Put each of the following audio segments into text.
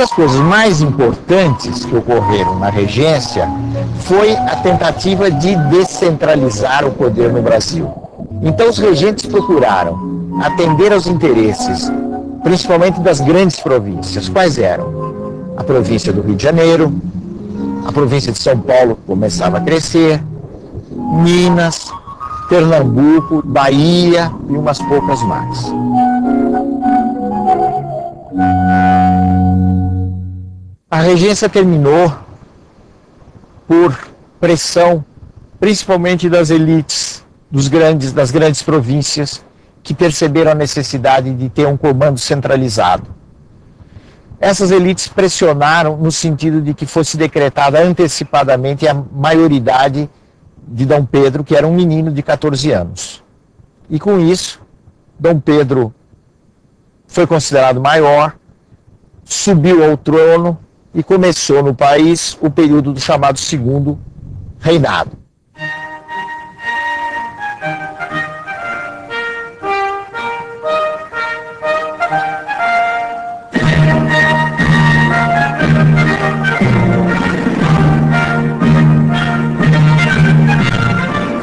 das coisas mais importantes que ocorreram na regência foi a tentativa de descentralizar o poder no Brasil. Então os regentes procuraram atender aos interesses, principalmente das grandes províncias. Quais eram? A província do Rio de Janeiro, a província de São Paulo começava a crescer, Minas, Pernambuco, Bahia e umas poucas mais. A regência terminou por pressão, principalmente das elites das grandes províncias, que perceberam a necessidade de ter um comando centralizado. Essas elites pressionaram no sentido de que fosse decretada antecipadamente a maioridade de Dom Pedro, que era um menino de 14 anos. E com isso, Dom Pedro foi considerado maior, subiu ao trono e começou no país o período do chamado Segundo Reinado.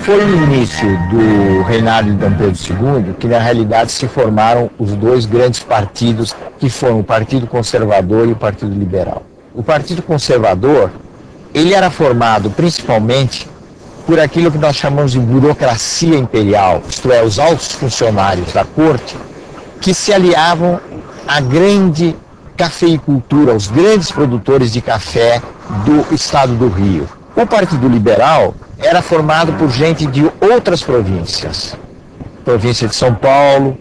Foi no início do reinado de Dom Pedro II que, na realidade, se formaram os dois grandes partidos, que foram o Partido Conservador e o Partido Liberal. O Partido Conservador, ele era formado principalmente por aquilo que nós chamamos de burocracia imperial, isto é, os altos funcionários da corte, que se aliavam à grande cafeicultura, aos grandes produtores de café do estado do Rio. O Partido Liberal era formado por gente de outras províncias, província de São Paulo,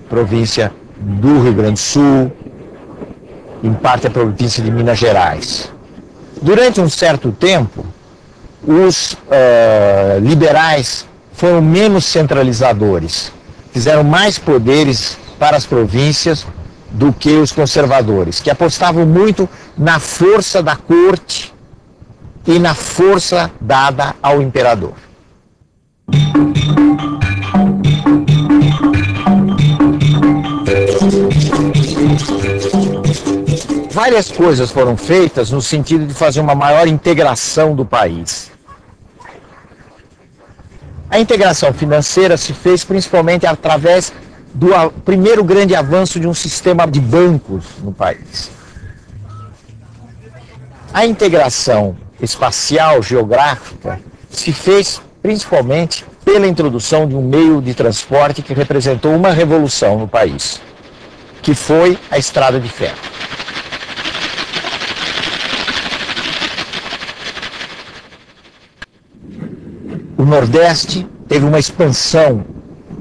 província do Rio Grande do Sul, em parte a província de Minas Gerais. Durante um certo tempo, os liberais foram menos centralizadores, fizeram mais poderes para as províncias do que os conservadores, que apostavam muito na força da corte e na força dada ao imperador. Várias coisas foram feitas no sentido de fazer uma maior integração do país. A integração financeira se fez principalmente através do primeiro grande avanço de um sistema de bancos no país. A integração espacial, geográfica, se fez principalmente pela introdução de um meio de transporte que representou uma revolução no país, que foi a estrada de ferro. O Nordeste teve uma expansão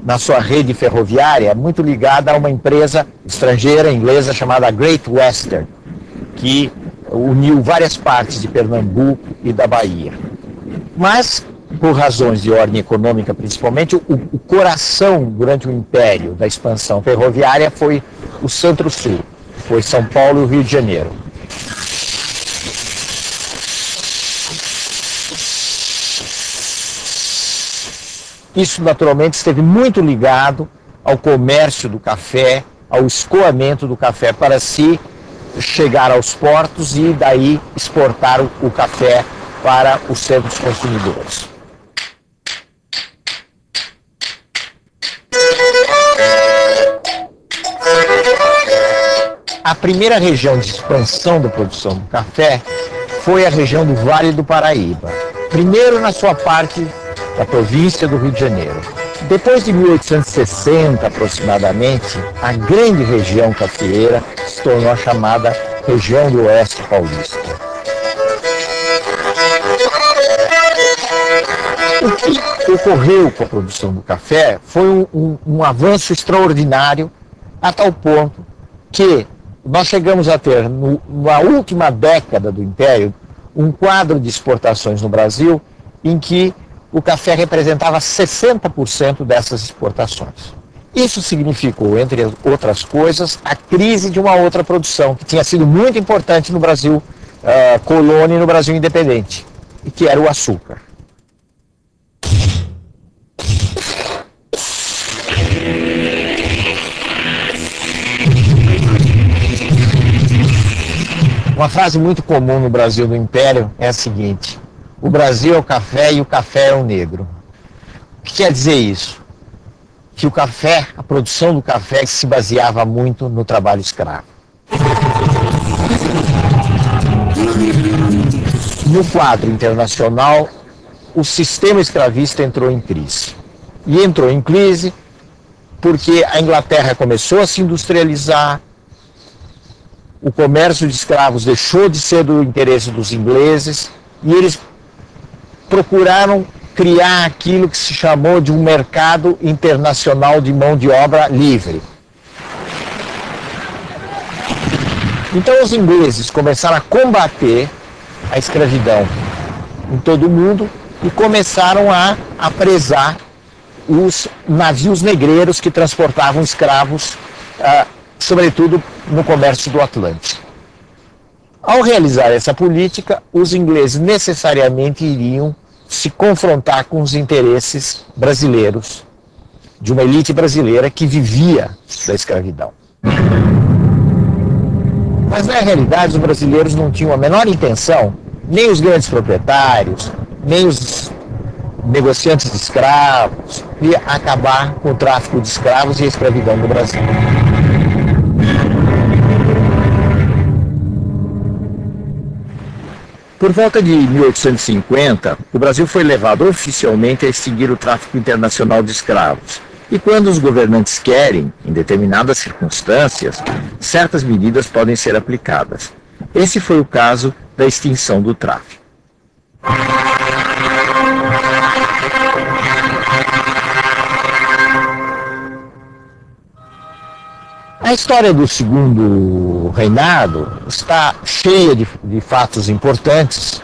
na sua rede ferroviária muito ligada a uma empresa estrangeira, inglesa, chamada Great Western, que uniu várias partes de Pernambuco e da Bahia. Mas, por razões de ordem econômica principalmente, o coração durante o império da expansão ferroviária foi o Centro-Sul, foi São Paulo e o Rio de Janeiro. Isso, naturalmente, esteve muito ligado ao comércio do café, ao escoamento do café para se chegar aos portos e daí exportar o café para os centros consumidores. A primeira região de expansão da produção do café foi a região do Vale do Paraíba. Primeiro na sua parte da província do Rio de Janeiro. Depois de 1860, aproximadamente, a grande região cafeeira se tornou a chamada região do Oeste Paulista. O que ocorreu com a produção do café foi um avanço extraordinário, a tal ponto que nós chegamos a ter, na última década do Império, um quadro de exportações no Brasil em que o café representava 60% dessas exportações. Isso significou, entre outras coisas, a crise de uma outra produção, que tinha sido muito importante no Brasil colônia e no Brasil independente, e que era o açúcar. Uma frase muito comum no Brasil do Império é a seguinte: o Brasil é o café e o café é o negro. O que quer dizer isso? Que o café, a produção do café se baseava muito no trabalho escravo. No quadro internacional, o sistema escravista entrou em crise. E entrou em crise porque a Inglaterra começou a se industrializar, o comércio de escravos deixou de ser do interesse dos ingleses e eles procuraram criar aquilo que se chamou de um mercado internacional de mão de obra livre. Então os ingleses começaram a combater a escravidão em todo o mundo e começaram a apresar os navios negreiros que transportavam escravos, sobretudo no comércio do Atlântico. Ao realizar essa política, os ingleses necessariamente iriam se confrontar com os interesses brasileiros, de uma elite brasileira que vivia da escravidão. Mas na realidade os brasileiros não tinham a menor intenção, nem os grandes proprietários, nem os negociantes de escravos, de acabar com o tráfico de escravos e a escravidão no Brasil. Por volta de 1850, o Brasil foi levado oficialmente a extinguir o tráfico internacional de escravos. E quando os governantes querem, em determinadas circunstâncias, certas medidas podem ser aplicadas. Esse foi o caso da extinção do tráfico. A história do segundo reinado está cheia de fatos importantes,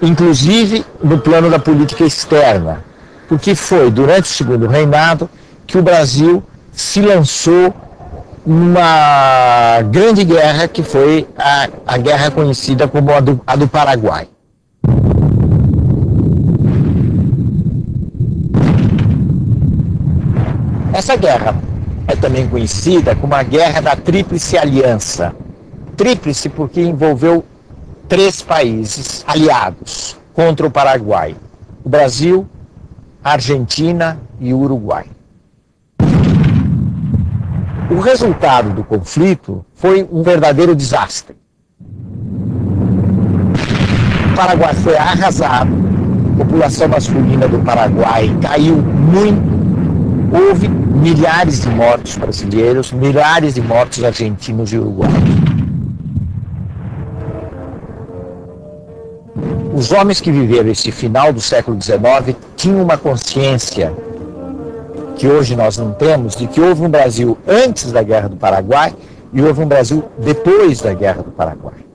inclusive no plano da política externa, porque foi durante o segundo reinado que o Brasil se lançou numa grande guerra que foi a guerra conhecida como a do Paraguai. Essa guerra é também conhecida como a Guerra da Tríplice Aliança. Tríplice porque envolveu 3 países aliados contra o Paraguai: o Brasil, a Argentina e o Uruguai. O resultado do conflito foi um verdadeiro desastre. O Paraguai foi arrasado, a população masculina do Paraguai caiu muito. Houve milhares de mortos brasileiros, milhares de mortos argentinos e uruguaios. Os homens que viveram esse final do século XIX tinham uma consciência que hoje nós não temos, de que houve um Brasil antes da Guerra do Paraguai e houve um Brasil depois da Guerra do Paraguai.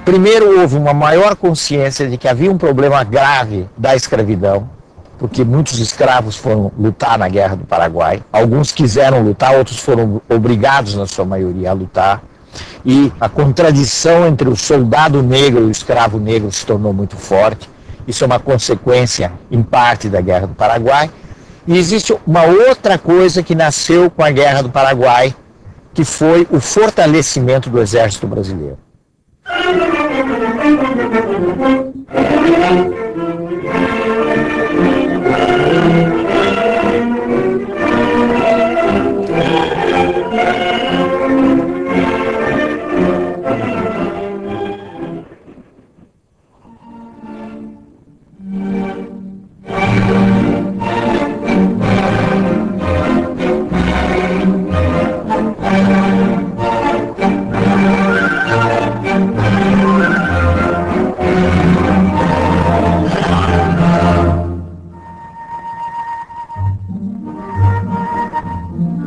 Primeiro, houve uma maior consciência de que havia um problema grave da escravidão, porque muitos escravos foram lutar na Guerra do Paraguai. Alguns quiseram lutar, outros foram obrigados, na sua maioria, a lutar. E a contradição entre o soldado negro e o escravo negro se tornou muito forte. Isso é uma consequência, em parte, da Guerra do Paraguai. E existe uma outra coisa que nasceu com a Guerra do Paraguai, que foi o fortalecimento do Exército Brasileiro.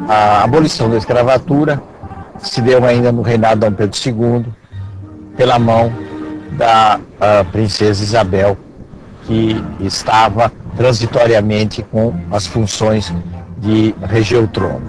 A abolição da escravatura se deu ainda no reinado de Dom Pedro II, pela mão da princesa Isabel, que estava transitoriamente com as funções de reger o trono.